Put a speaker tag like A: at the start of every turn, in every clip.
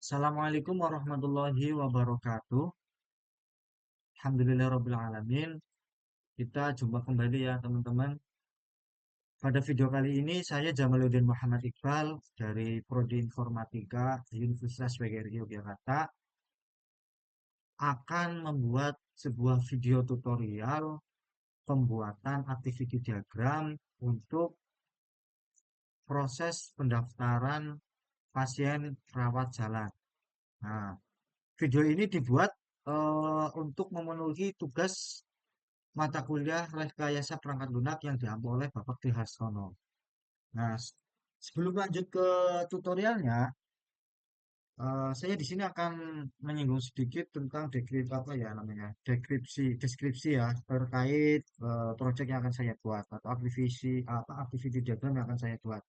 A: Assalamualaikum warahmatullahi wabarakatuh. Alhamdulillahirrabbilalamin. Kita jumpa kembali ya teman-teman. Pada video kali ini saya Jamaluddin Muhammad Iqbal dari Prodi Informatika Universitas PGRI Yogyakarta akan membuat sebuah video tutorial pembuatan activity diagram untuk proses pendaftaran pasien rawat jalan. Nah, video ini dibuat untuk memenuhi tugas mata kuliah Rekayasa Perangkat Lunak yang diampu oleh Bapak Tri Harsono. Nah, sebelum lanjut ke tutorialnya, saya di sini akan menyinggung sedikit tentang deskripsi apa ya namanya, deskripsi ya terkait proyek yang akan saya buat atau activity diagram yang akan saya buat.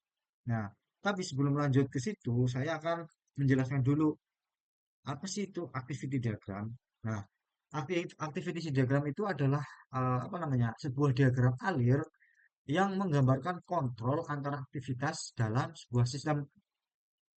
A: Nah, tapi sebelum lanjut ke situ, saya akan menjelaskan dulu apa sih itu activity diagram. Nah, activity diagram itu adalah apa namanya sebuah diagram alir yang menggambarkan kontrol antara aktivitas dalam sebuah sistem.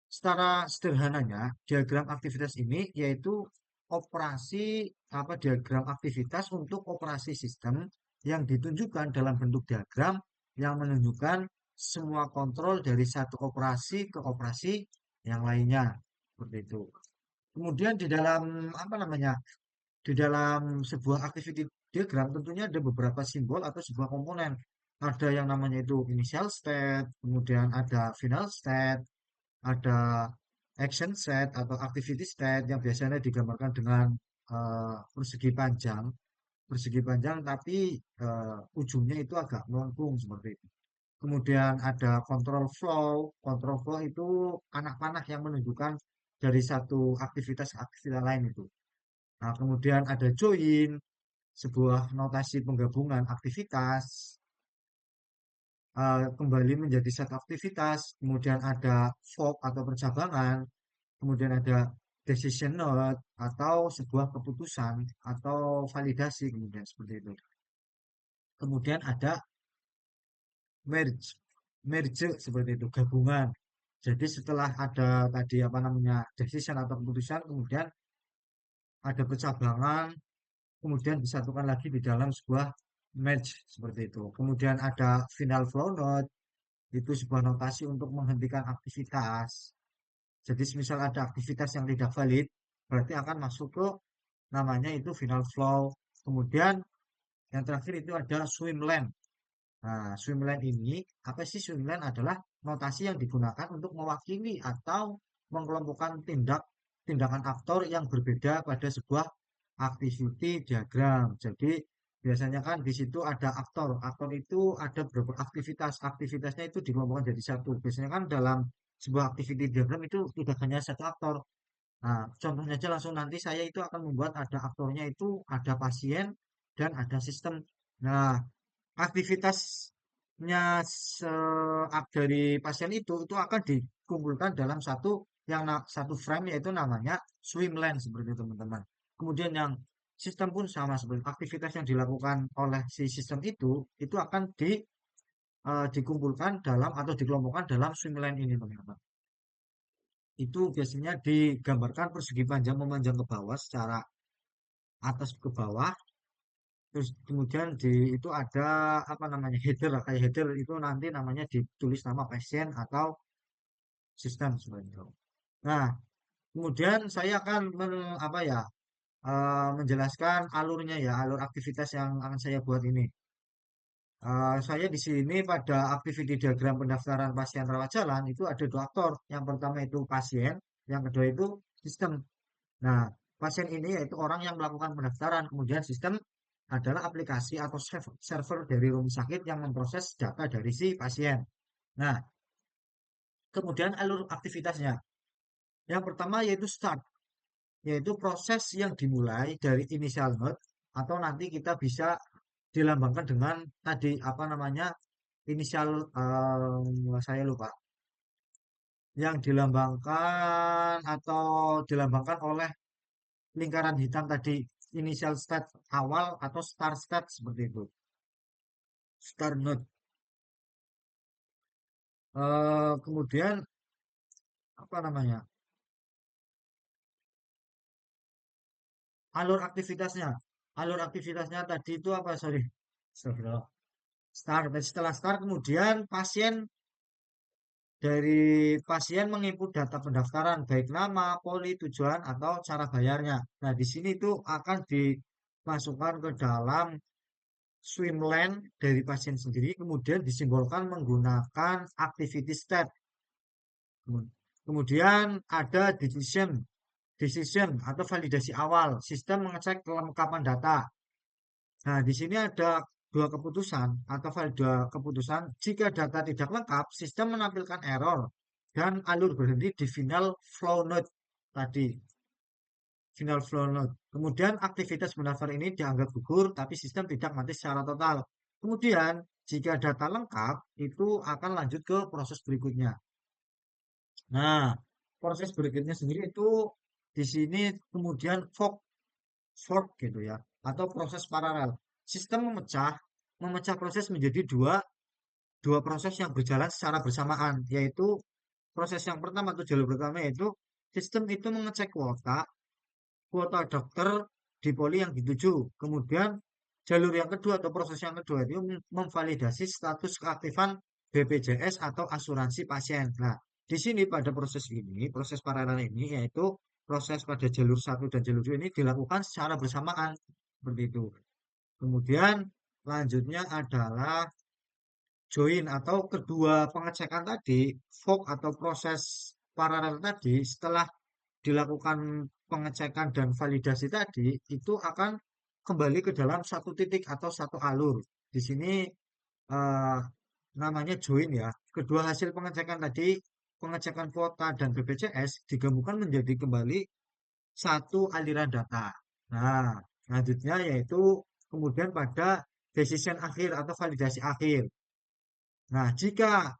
A: Secara sederhananya, diagram aktivitas ini yaitu operasi apa diagram aktivitas untuk operasi sistem yang ditunjukkan dalam bentuk diagram yang menunjukkan semua kontrol dari satu operasi ke operasi yang lainnya. Seperti itu. Kemudian di dalam apa namanya di dalam sebuah activity diagram tentunya ada beberapa simbol atau sebuah komponen. Ada yang namanya itu initial state, kemudian ada final state, ada action set atau activity state yang biasanya digambarkan dengan persegi panjang tapi ujungnya itu agak melengkung seperti itu. Kemudian ada control flow itu anak panah yang menunjukkan dari satu aktivitas ke aktivitas lain itu. Nah, kemudian ada join, sebuah notasi penggabungan aktivitas kembali menjadi satu aktivitas, kemudian ada fork atau percabangan, kemudian ada decision note atau sebuah keputusan atau validasi kemudian seperti itu. Kemudian ada merge, merge seperti itu, gabungan. Jadi setelah ada tadi apa namanya decision atau keputusan, kemudian ada percabangan, kemudian disatukan lagi di dalam sebuah merge seperti itu. Kemudian ada final flow node, itu sebuah notasi untuk menghentikan aktivitas. Jadi misal ada aktivitas yang tidak valid, berarti akan masuk ke namanya itu final flow. Kemudian yang terakhir itu ada swim lane. Nah, swim lane ini, apa sih swim lane adalah notasi yang digunakan untuk mewakili atau mengelompokkan tindakan aktor yang berbeda pada sebuah activity diagram. Jadi biasanya kan di situ ada aktor. Aktor itu ada beberapa aktivitas. Aktivitasnya itu dikelompokkan jadi satu. Biasanya kan dalam sebuah activity diagram itu tidak hanya satu aktor. Nah, contohnya aja langsung nanti saya itu akan membuat ada aktornya itu ada pasien dan ada sistem. Nah, aktivitasnya dari pasien itu akan dikumpulkan dalam satu frame yaitu namanya swim lane seperti itu teman-teman. Kemudian yang sistem pun sama seperti aktivitas yang dilakukan oleh si sistem itu akan dikumpulkan dalam atau dikelompokkan dalam swim lane ini teman-teman. Itu biasanya digambarkan persegi panjang memanjang ke bawah secara atas ke bawah. Terus kemudian itu ada apa namanya header kayak header itu nanti namanya ditulis nama pasien atau sistem seperti itu. Nah, kemudian saya akan apa ya menjelaskan alurnya ya alur aktivitas yang akan saya buat ini. Saya di sini pada activity diagram pendaftaran pasien rawat jalan itu ada dua aktor. Yang pertama itu pasien, yang kedua itu sistem. Nah, pasien ini yaitu orang yang melakukan pendaftaran, kemudian sistem adalah aplikasi atau server dari rumah sakit yang memproses data dari si pasien. Nah, kemudian alur aktivitasnya. Yang pertama yaitu start, yaitu proses yang dimulai dari initial node atau nanti kita bisa dilambangkan dengan tadi apa namanya inisial saya lupa yang dilambangkan atau dilambangkan oleh lingkaran hitam tadi initial state awal atau start state seperti itu. Start node. Kemudian apa namanya? alur aktivitasnya. Alur aktivitasnya tadi itu apa? Sorry. Sorry. Start. Dan setelah start kemudian dari pasien menginput data pendaftaran baik nama, poli, tujuan atau cara bayarnya. Nah, di sini itu akan dimasukkan ke dalam swimlane dari pasien sendiri, kemudian disimbolkan menggunakan activity state. Kemudian ada decision atau validasi awal, sistem mengecek kelengkapan data. Nah, di sini ada dua keputusan atau dua keputusan. Jika data tidak lengkap, sistem menampilkan error dan alur berhenti di final flow node tadi. Final flow node. Kemudian aktivitas mendaftar ini dianggap gugur, tapi sistem tidak mati secara total. Kemudian, jika data lengkap, itu akan lanjut ke proses berikutnya. Nah, proses berikutnya sendiri itu di sini kemudian fork gitu ya, atau proses paralel. Sistem memecah proses menjadi dua proses yang berjalan secara bersamaan, yaitu proses yang pertama atau jalur pertama yaitu sistem itu mengecek kuota dokter di poli yang dituju. Kemudian jalur yang kedua atau proses yang kedua itu memvalidasi status keaktifan BPJS atau asuransi pasien. Nah, di sini pada proses paralel ini yaitu proses pada jalur satu dan jalur 2 ini dilakukan secara bersamaan seperti itu. Kemudian lanjutnya adalah join atau kedua pengecekan tadi, fork atau proses paralel tadi setelah dilakukan pengecekan dan validasi tadi itu akan kembali ke dalam satu titik atau satu alur. Di sini eh, namanya join ya. Kedua hasil pengecekan tadi, pengecekan kuota dan BPJS digabungkan menjadi kembali satu aliran data. Nah, selanjutnya yaitu kemudian pada decision akhir atau validasi akhir. Nah, jika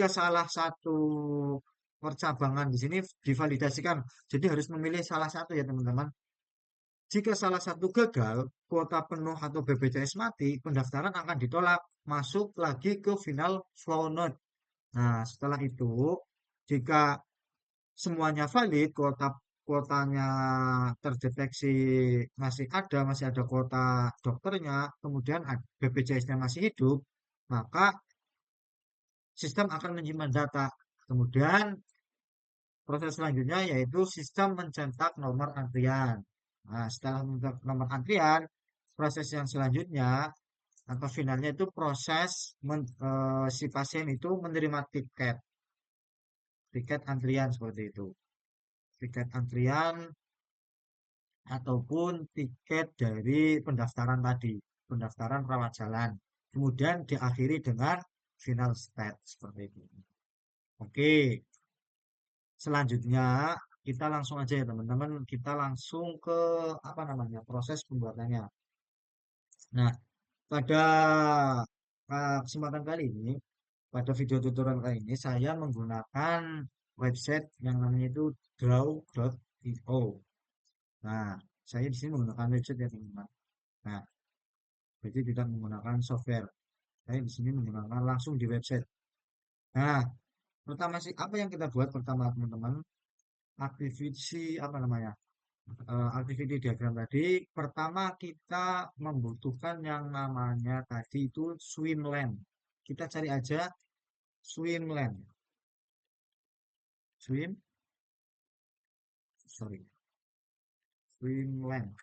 A: salah satu percabangan di sini divalidasikan, jadi harus memilih salah satu ya teman-teman. Jika salah satu gagal, kuota penuh atau BPJS mati, pendaftaran akan ditolak, masuk lagi ke final flow node. Nah, setelah itu, jika semuanya valid, kuotanya terdeteksi masih ada kuota dokternya, kemudian BPJS-nya masih hidup, maka sistem akan menyimpan data. Kemudian proses selanjutnya yaitu sistem mencetak nomor antrian. Nah, setelah mencetak nomor antrian, proses yang selanjutnya atau finalnya itu proses si pasien itu menerima tiket antrian seperti itu. Tiket antrian ataupun tiket dari pendaftaran tadi, pendaftaran rawat jalan. Kemudian diakhiri dengan final state seperti itu. Oke, selanjutnya kita langsung aja ya teman-teman, kita langsung ke apa namanya proses pembuatannya. Nah, pada kesempatan kali ini, pada video tutorial kali ini, saya menggunakan website yang namanya itu draw.io. Nah, saya di sini menggunakan website ya teman-teman. Nah, jadi tidak menggunakan software. Saya di sini menggunakan langsung di website. Nah, pertama sih apa yang kita buat pertama teman-teman? Aktivisi apa namanya? Activity diagram tadi, pertama kita membutuhkan yang namanya tadi itu swimlane. Kita cari aja swimlane. Swim, sorry, swimlane.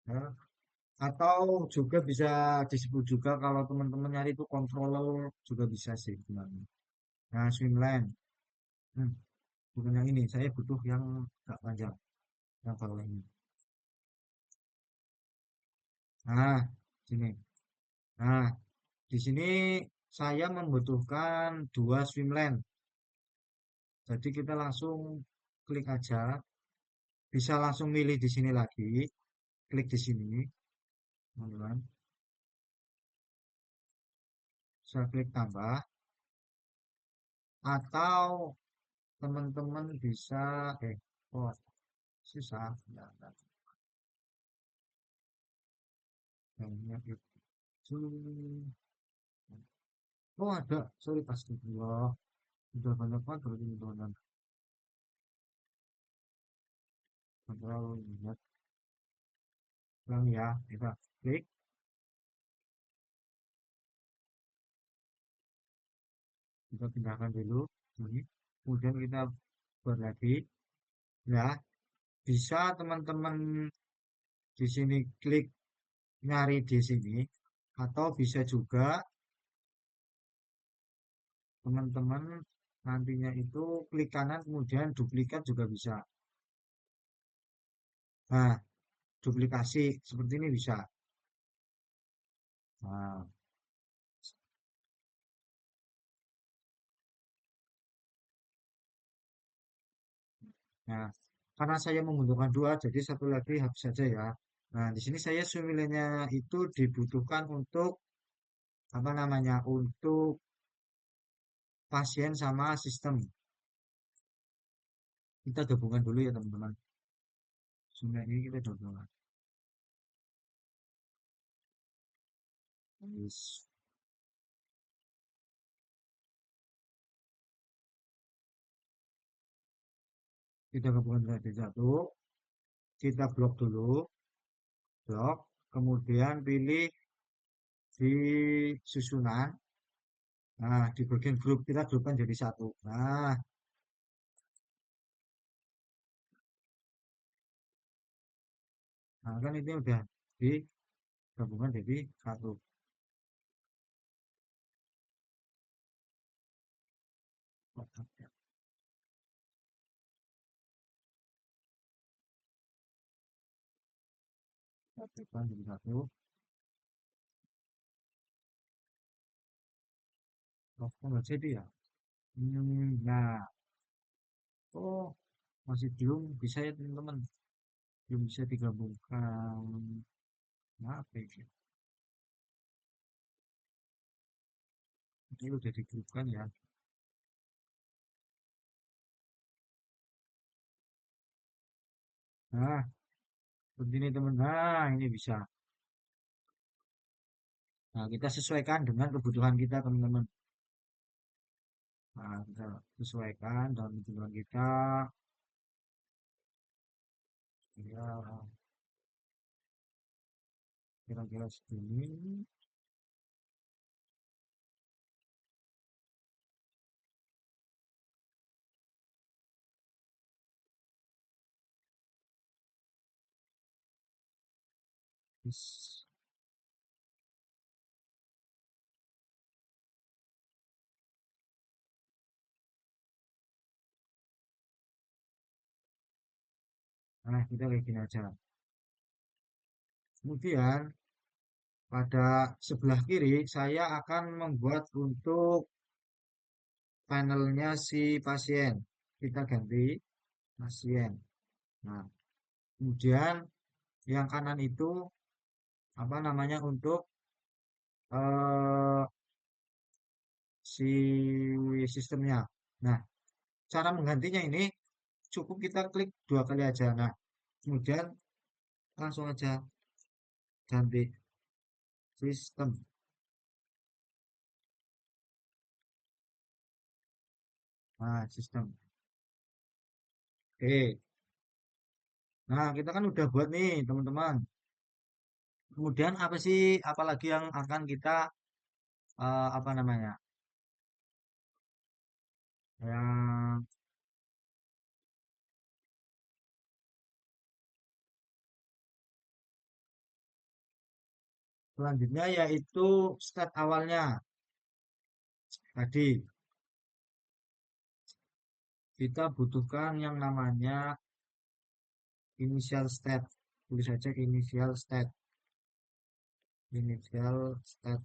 A: Nah, atau juga bisa disebut juga kalau teman-teman nyari itu controller juga bisa sih sebenarnya. Nah, swimlane. Hmm, bukan yang ini, saya butuh yang agak panjang, yang bawah ini. Nah, sini. Nah, di sini saya membutuhkan dua swimlane. Jadi kita langsung klik aja, bisa langsung milih di sini lagi, klik di sini, teman-teman. Saya klik tambah, atau teman-teman bisa, oh susah, ya, banyak itu. Oh ada, sorry pasti dua, udah banyak banget berarti teman-teman. Kontrol lihat ulang ya, kita klik, kita pindahkan dulu ini, kemudian kita buat lagi ya. Bisa teman-teman di sini klik nyari di sini, atau bisa juga teman-teman nantinya itu klik kanan kemudian duplikat juga bisa. Nah, duplikasi seperti ini bisa. Nah, nah, karena saya membutuhkan dua, jadi satu lagi habis saja ya. Nah, di sini saya sumilenya itu dibutuhkan untuk apa namanya? Untuk pasien sama sistem. Kita gabungkan dulu ya teman-teman. Sumilenya ini kita gabungkan. Yes. Kita gabungkan jadi satu. Kita blok dulu, blok. Kemudian pilih di susunan. Nah, di bagian grup kita grupkan jadi satu. Nah, kan ini udah digabungkan jadi satu. Satukan jadi satu. Oh, kok nggak jadi ya? Nah, oh masih belum bisa ya teman-teman. Belum bisa digabungkan. Maaf ya. Ini udah digrupkan ya. Nah, seperti ini teman. Nah, ini bisa. Nah, kita sesuaikan dengan kebutuhan kita teman-teman. Nah, kita sesuaikan dengan kebutuhan kita. Ya, kira-kira segini. Yes. Nah, kita kayak gini aja. Kemudian pada sebelah kiri saya akan membuat untuk panelnya si pasien. Kita ganti pasien. Nah, kemudian yang kanan itu apa namanya untuk eh, si sistemnya. Nah, cara menggantinya ini cukup kita klik dua kali aja. Nah, kemudian langsung aja ganti sistem. Nah, sistem. Oke. Nah, kita kan udah buat nih, teman-teman. Kemudian apa sih, apalagi yang akan kita apa namanya? Yang selanjutnya yaitu step awalnya. Tadi kita butuhkan yang namanya initial step. Tulis saja initial step. Initial step.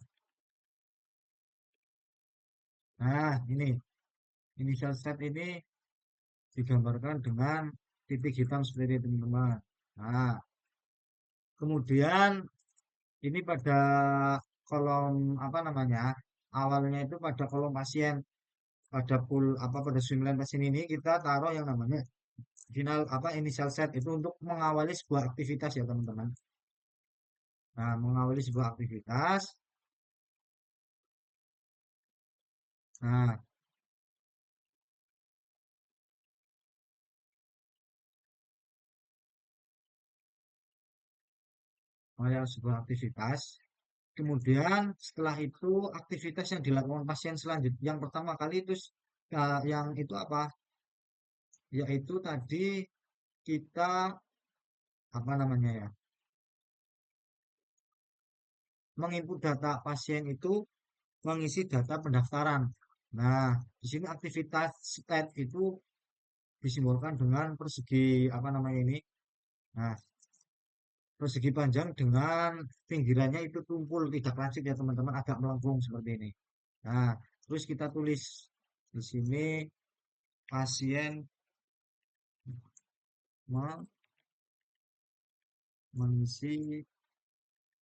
A: Nah, ini initial step ini digambarkan dengan titik hitam seperti itu, teman-teman. Nah, kemudian ini pada kolom apa namanya? Awalnya itu pada kolom pasien, pada pool apa pada 9 pasien ini kita taruh yang namanya final apa initial set itu untuk mengawali sebuah aktivitas ya teman-teman. Nah, mengawali sebuah aktivitas. Nah, sebuah aktivitas. Kemudian setelah itu aktivitas yang dilakukan pasien selanjutnya yang pertama kali itu yang itu apa? Yaitu tadi kita apa namanya ya? Menginput data pasien itu mengisi data pendaftaran. Nah, di sini aktivitas state itu disimbolkan dengan persegi apa namanya ini? Nah, persegi panjang dengan pinggirannya itu tumpul tidak klasik ya teman-teman, agak melengkung seperti ini. Nah, terus kita tulis di sini pasien mengisi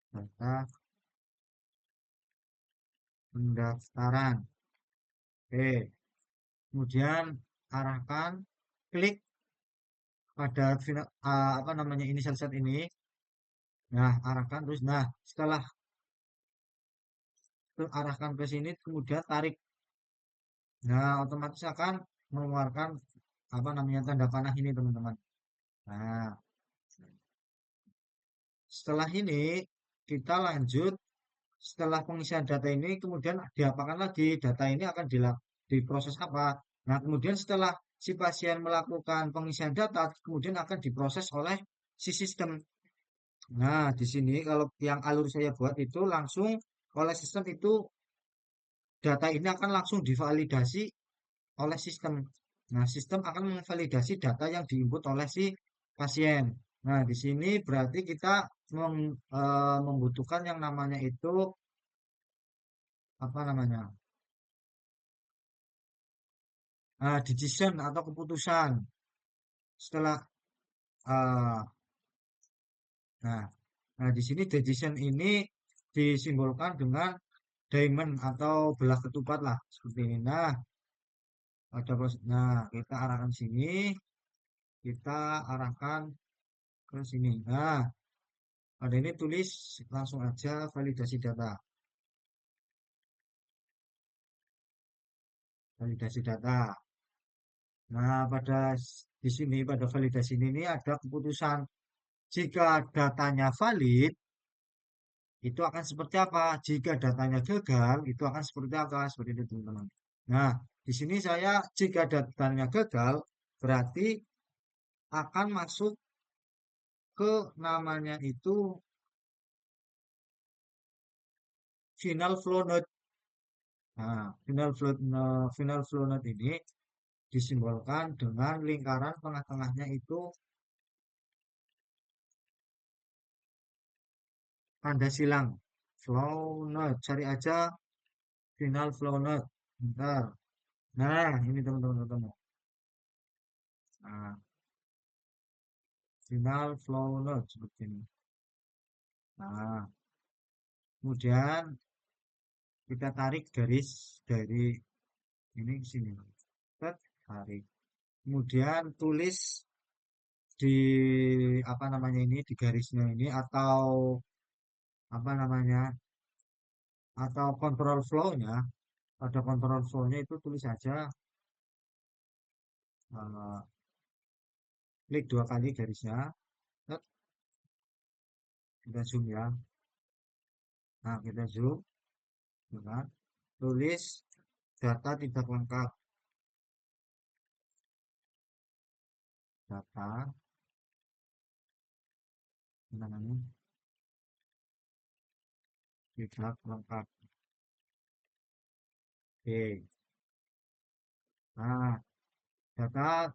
A: data pendaftaran. Oke, kemudian arahkan klik pada apa namanya inisial set ini. Nah, arahkan terus. Nah, setelah arahkan ke sini, kemudian tarik. Nah, otomatis akan mengeluarkan apa namanya tanda panah ini, teman-teman. Nah, setelah ini kita lanjut. Setelah pengisian data ini, kemudian diapakan lagi? Data ini akan diproses apa? Nah, kemudian setelah si pasien melakukan pengisian data, kemudian akan diproses oleh si sistem. Nah, di sini kalau yang alur saya buat itu langsung oleh sistem itu data ini akan langsung divalidasi oleh sistem. Nah, sistem akan memvalidasi data yang diinput oleh si pasien. Nah, di sini berarti kita membutuhkan yang namanya itu apa namanya? Decision atau keputusan. Setelah eh, nah, nah di sini decision ini disimbolkan dengan diamond atau belah ketupat lah seperti ini. Nah, nah kita arahkan sini, kita arahkan ke sini. Nah, pada ini tulis langsung aja validasi data. Validasi data. Nah, di sini pada validasi ini ada keputusan jika datanya valid itu akan seperti apa? Jika datanya gagal, itu akan seperti apa? Seperti itu, teman-teman. Nah, di sini saya jika datanya gagal, berarti akan masuk ke namanya itu final flow node. Nah, final flow node ini disimbolkan dengan lingkaran tengah-tengahnya itu tanda silang. Flow node, cari aja final flow node. Bentar. Nah, ini teman-teman ketemu. Nah, final flow node seperti ini. Nah, kemudian kita tarik garis dari ini ke sini. Tarik. Kemudian tulis di apa namanya ini di garisnya ini atau apa namanya atau control flow-nya. Pada control flow-nya itu tulis saja eh, klik dua kali garisnya. Set, kita zoom ya. Nah, kita zoom, ya kan? Tulis data tidak lengkap. Data namanya tidak lengkap. Oke. Nah,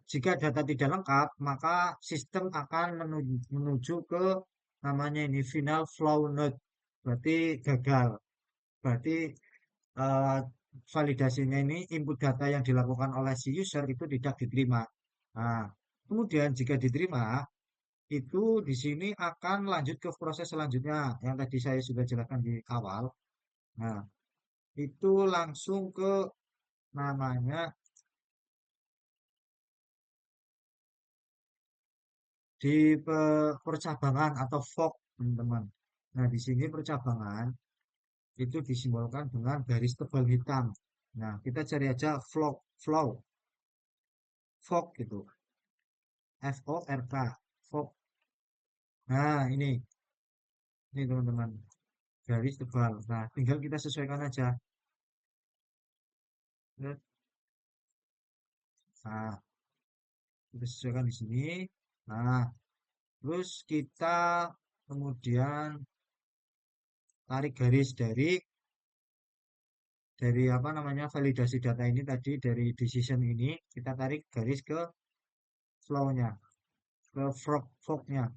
A: jika data tidak lengkap, maka sistem akan menuju ke namanya ini final flow node. Berarti gagal. Berarti eh, validasinya ini input data yang dilakukan oleh si user itu tidak diterima. Nah, kemudian jika diterima, itu di sini akan lanjut ke proses selanjutnya yang tadi saya sudah jelaskan di awal. Nah, itu langsung ke namanya di percabangan atau fork, teman-teman. Nah, di sini percabangan itu disimbolkan dengan garis tebal hitam. Nah, kita cari aja fork gitu. FORK, fork. Nah, ini. Ini teman-teman, garis tebal. Nah, tinggal kita sesuaikan aja. Nah, kita sesuaikan di sini. Nah, terus kita kemudian tarik garis dari apa namanya validasi data ini tadi dari decision ini kita tarik garis ke flow-nya, ke fork-nya.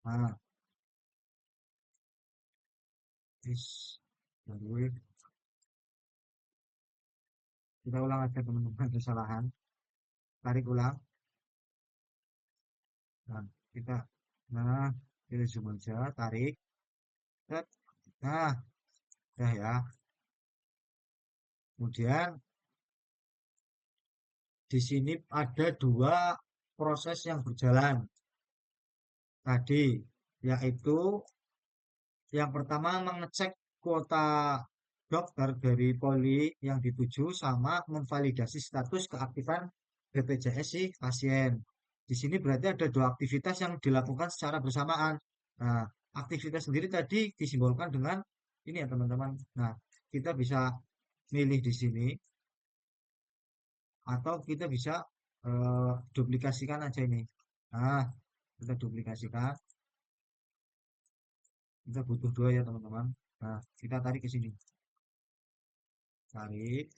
A: Nah, is baru kita ulang aja teman-teman kesalahan. Tarik ulang. Nah, kita nah kita zoom aja, tarik. Set. Nah, udah ya. Kemudian di sini ada dua proses yang berjalan tadi, yaitu yang pertama mengecek kuota dokter dari poli yang dituju sama memvalidasi status keaktifan BPJS si pasien. Di sini berarti ada dua aktivitas yang dilakukan secara bersamaan. Nah, aktivitas sendiri tadi disimbolkan dengan ini ya teman-teman. Nah, kita bisa milih di sini atau kita bisa duplikasikan aja ini. Nah, kita duplikasikan. Kita butuh dua ya teman-teman. Nah, kita tarik ke sini. Tarik,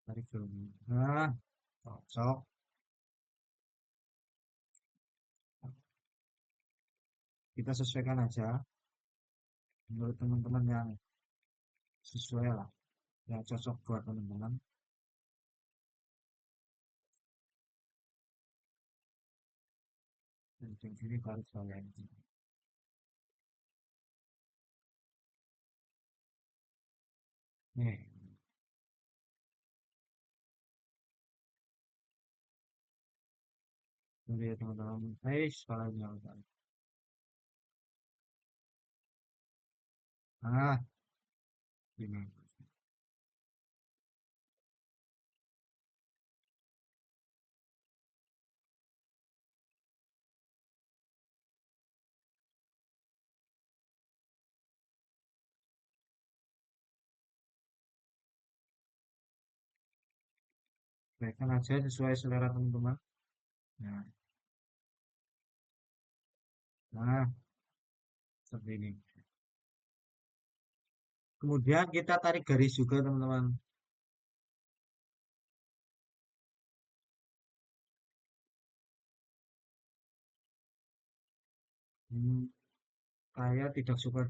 A: tarik dulu. Nah, cocok. Kita sesuaikan aja menurut teman-teman yang sesuai lah, yang cocok buat teman-teman. Dan di sini baru saya ini. Nih, ini ya teman-teman. Soalnya udah. Nah, ini. Baikkan aja sesuai selera teman-teman. Nah, nah, seperti ini. Kemudian kita tarik garis juga teman-teman. Hmm, saya tidak suka,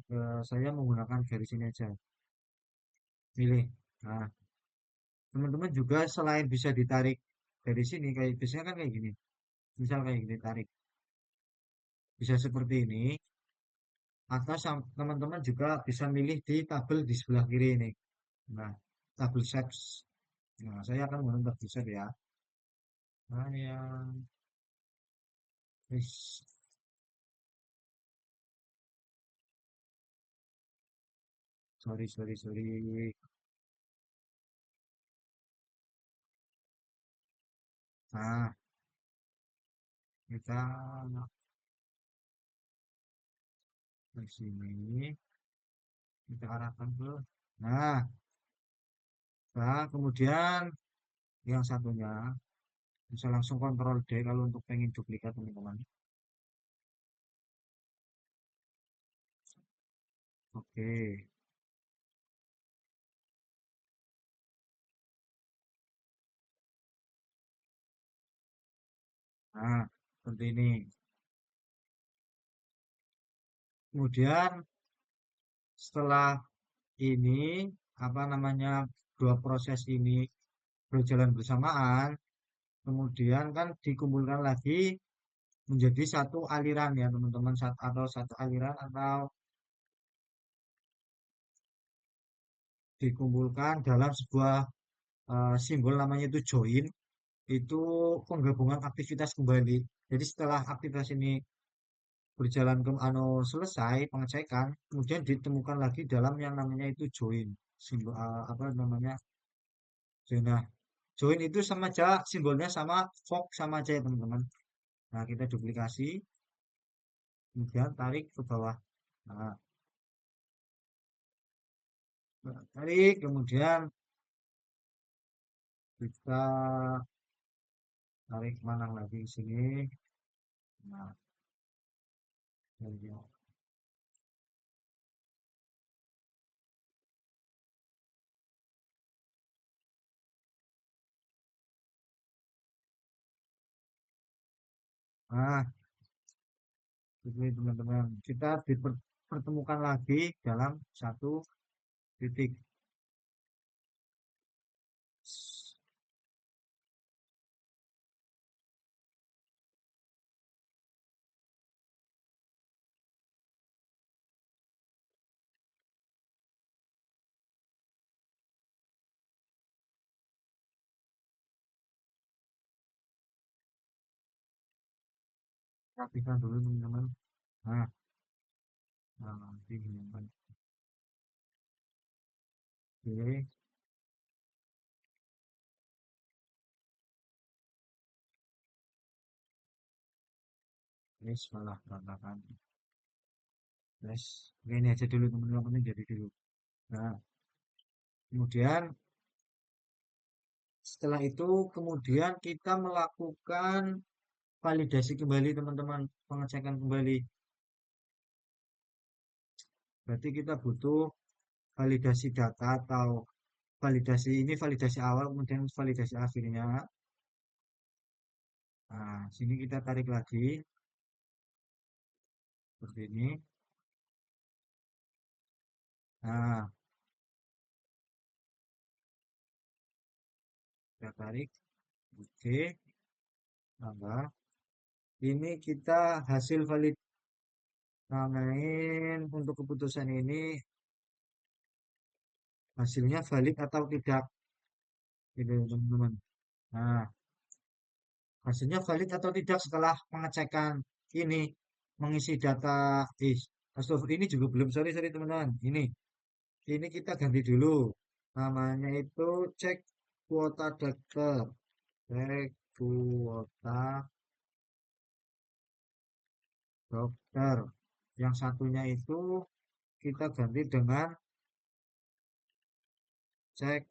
A: saya menggunakan garis ini aja. Pilih. Nah, teman-teman juga selain bisa ditarik dari sini kayak biasanya kan kayak gini. Misal kayak gini tarik. Bisa seperti ini atau teman-teman juga bisa milih di tabel di sebelah kiri ini. Nah, tabel shapes. Nah, saya akan menggunakan tabel shape ya. Nah, yang wis. Sorry, sorry, sorry. Nah, kita ke sini, kita arahkan ke. Nah, nah, kemudian yang satunya bisa langsung kontrol D kalau untuk pengen duplikat teman-teman. Oke. Nah, seperti ini. Kemudian setelah ini apa namanya dua proses ini berjalan bersamaan, kemudian kan dikumpulkan lagi menjadi satu aliran ya teman-teman atau satu aliran atau dikumpulkan dalam sebuah simbol namanya itu join itu penggabungan aktivitas kembali. Jadi setelah aktivitas ini berjalan ke selesai pengecekan, kemudian ditemukan lagi dalam yang namanya itu join simbol apa namanya Nah, join itu sama aja simbolnya sama fork sama aja ya teman-teman. Nah, kita duplikasi, kemudian tarik ke bawah. Nah, tarik, kemudian kita tarik mana lagi di sini. Nah, jadi- nah, ini teman-teman. Kita dipertemukan lagi dalam satu titik. Rapikan dulu teman-teman. Nah, nah, nanti teman-teman. Oke, ini malah berantakan. Terus, ini aja dulu teman-teman, ini jadi dulu. Nah, kemudian setelah itu, kemudian kita melakukan validasi kembali teman-teman, pengecekan kembali. Berarti kita butuh validasi data atau validasi ini validasi awal, kemudian validasi akhirnya. Nah, sini kita tarik lagi seperti ini. Nah, kita tarik, oke, tambah. Ini kita hasil valid namain untuk keputusan ini hasilnya valid atau tidak, gitu teman-teman. Nah, hasilnya valid atau tidak setelah pengecekan ini mengisi data astagfirullah, ini juga belum, sorry sorry teman-teman. Ini kita ganti dulu. Namanya itu cek kuota dokter. Cek kuota dokter. Yang satunya itu kita ganti dengan cek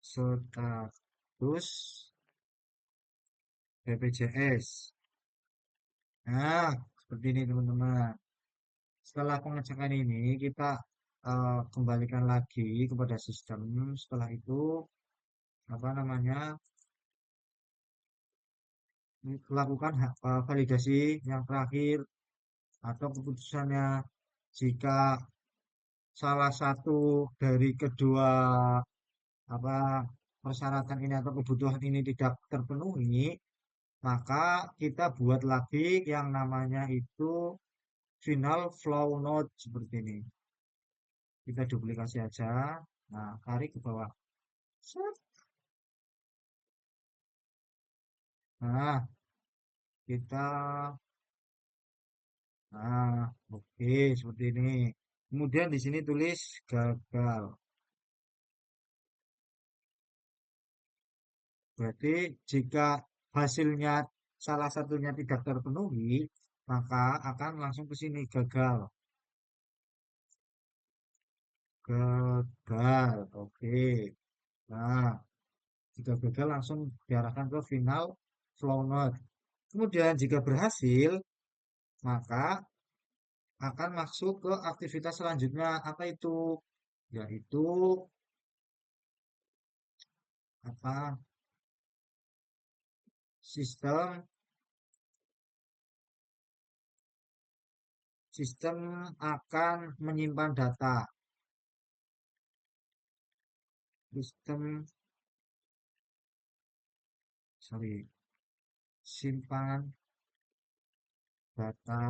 A: status BPJS. Nah, seperti ini teman-teman. Setelah pengecekan ini kita kembalikan lagi kepada sistem. Setelah itu apa namanya, lakukan validasi yang terakhir atau keputusannya. Jika salah satu dari kedua apa persyaratan ini atau kebutuhan ini tidak terpenuhi, maka kita buat lagi yang namanya itu final flow node seperti ini. Kita duplikasi aja. Nah, tarik ke bawah. Set. Nah, kita, nah, oke, seperti ini. Kemudian di sini tulis gagal. Berarti jika hasilnya salah satunya tidak terpenuhi, maka akan langsung ke sini gagal. Gagal. Oke. Nah, jika gagal langsung diarahkan ke final flow node. Kemudian jika berhasil, maka akan masuk ke aktivitas selanjutnya. Apa itu? Yaitu apa? Sistem sistem akan menyimpan data. Sistem, sorry, simpan data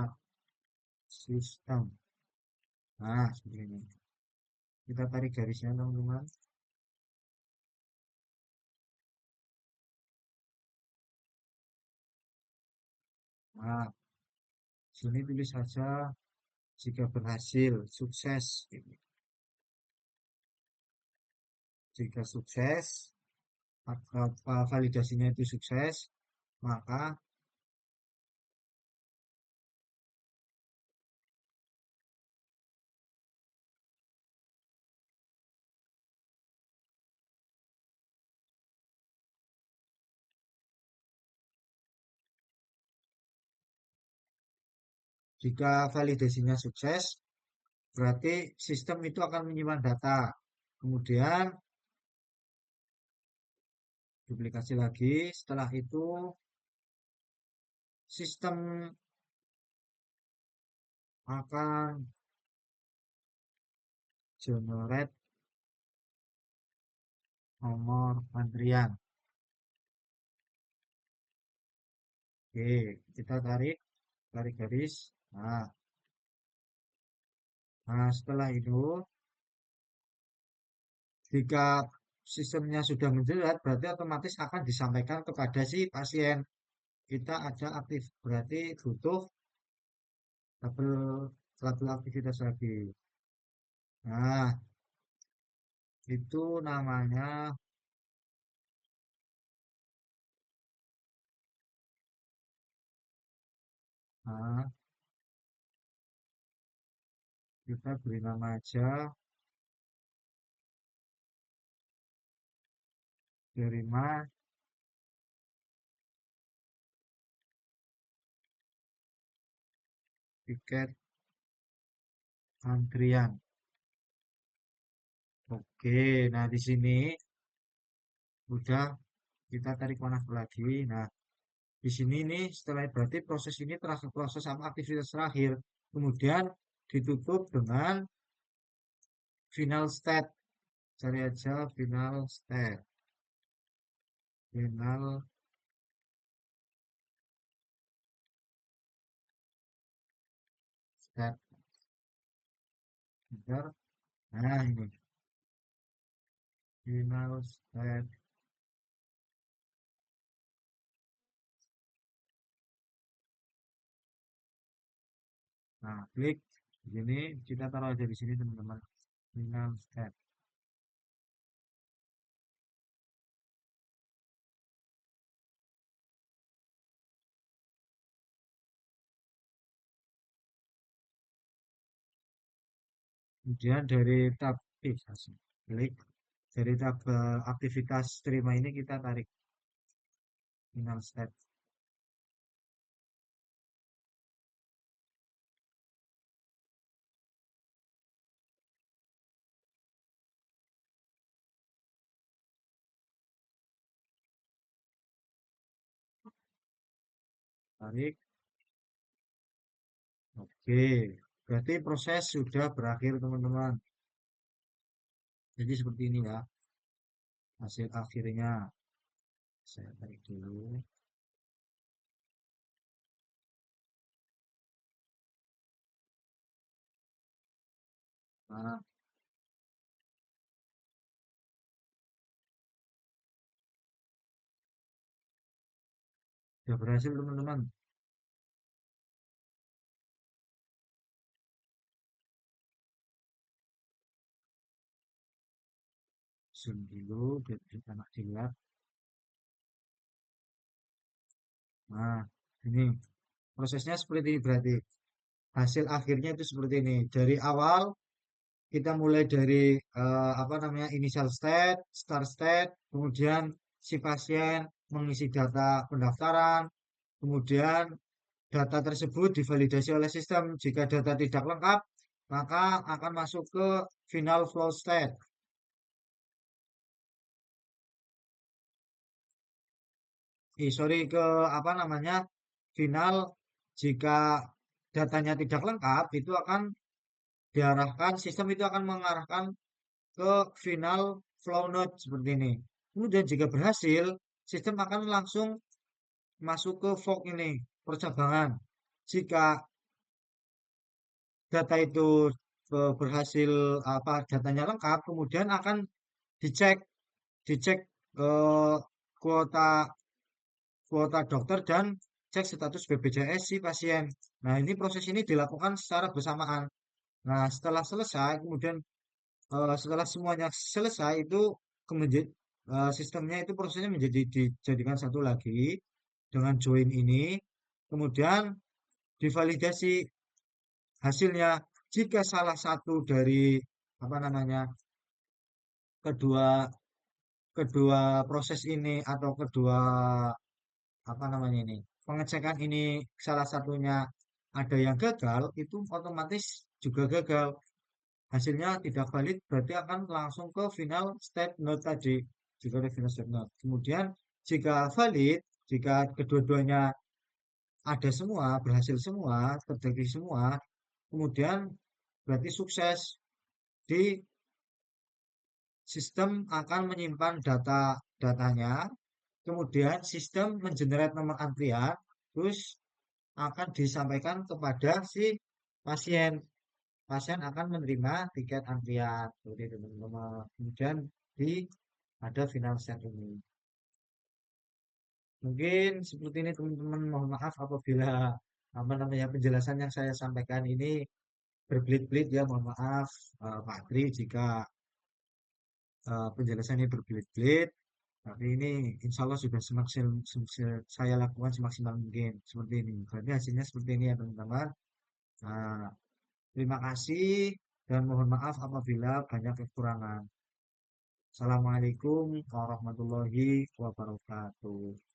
A: sistem. Nah, seperti ini. Kita tarik garisnya, teman-teman. Nah, sini tulis saja jika berhasil, sukses. Jika sukses, validasinya itu sukses, maka jika validasinya sukses, berarti sistem itu akan menyimpan data. Kemudian duplikasi lagi. Setelah itu sistem akan generate nomor antrian. Oke, kita tarik, tarik garis. Nah, setelah itu, jika sistemnya sudah menjerat, berarti otomatis akan disampaikan kepada si pasien. Kita ada aktif, berarti butuh double aktivitas lagi. Nah, itu namanya, nah, kita beri nama aja, terima tiket antrian. Oke, nah di sini udah kita tarik warna lagi. Nah, di sini nih setelah berarti proses ini terakhir proses sama aktivitas terakhir. Kemudian ditutup dengan final state. Cari aja final state. Final state. Bentar. Nah, ini final state. Nah, klik ini kita taruh aja di sini teman-teman. Final state. Kemudian dari tab klik dari tab aktivitas terima ini kita tarik final state. Tarik. Oke, berarti proses sudah berakhir teman-teman. Jadi seperti ini ya hasil akhirnya. Saya tarik dulu. Nah, sudah berhasil teman-teman. Zoom dulu biar bisa enak dilihat. Nah, ini prosesnya seperti ini berarti. Hasil akhirnya itu seperti ini. Dari awal kita mulai dari apa namanya initial state, start state, kemudian si pasien mengisi data pendaftaran, kemudian data tersebut divalidasi oleh sistem. Jika data tidak lengkap, maka akan masuk ke final flow state. Sorry ke apa namanya final jika datanya tidak lengkap itu akan diarahkan sistem itu akan mengarahkan ke final flow node seperti ini. Kemudian jika berhasil, sistem akan langsung masuk ke fork ini, percabangan. Jika data itu berhasil apa datanya lengkap, kemudian akan dicek dicek eh, kuota kuota dokter dan cek status BPJS si pasien. Nah, ini proses ini dilakukan secara bersamaan. Nah, setelah selesai, kemudian setelah semuanya selesai itu kemudian sistemnya itu prosesnya menjadi dijadikan satu lagi dengan join ini, kemudian divalidasi hasilnya. Jika salah satu dari apa namanya kedua kedua proses ini atau kedua apa namanya ini pengecekan ini salah satunya ada yang gagal, itu otomatis juga gagal. Hasilnya tidak valid berarti akan langsung ke final step note tadi. Jika ada final step note. Kemudian jika valid, jika kedua-duanya ada semua, berhasil semua, terjadi semua, kemudian berarti sukses di sistem akan menyimpan datanya, kemudian sistem mengenerate nomor antrian, terus akan disampaikan kepada si pasien. Pasien akan menerima tiket antrian seperti itu teman-teman. Kemudian di ada final set ini. Mungkin seperti ini teman-teman. Mohon maaf apabila apa namanya penjelasan yang saya sampaikan ini berbelit-belit ya. Mohon maaf Pak Tri jika penjelasan ini berbelit-belit. Tapi ini insya Allah sudah saya lakukan semaksimal mungkin seperti ini. Berarti hasilnya seperti ini ya teman-teman. Nah, terima kasih dan mohon maaf apabila banyak kekurangan. Assalamualaikum warahmatullahi wabarakatuh.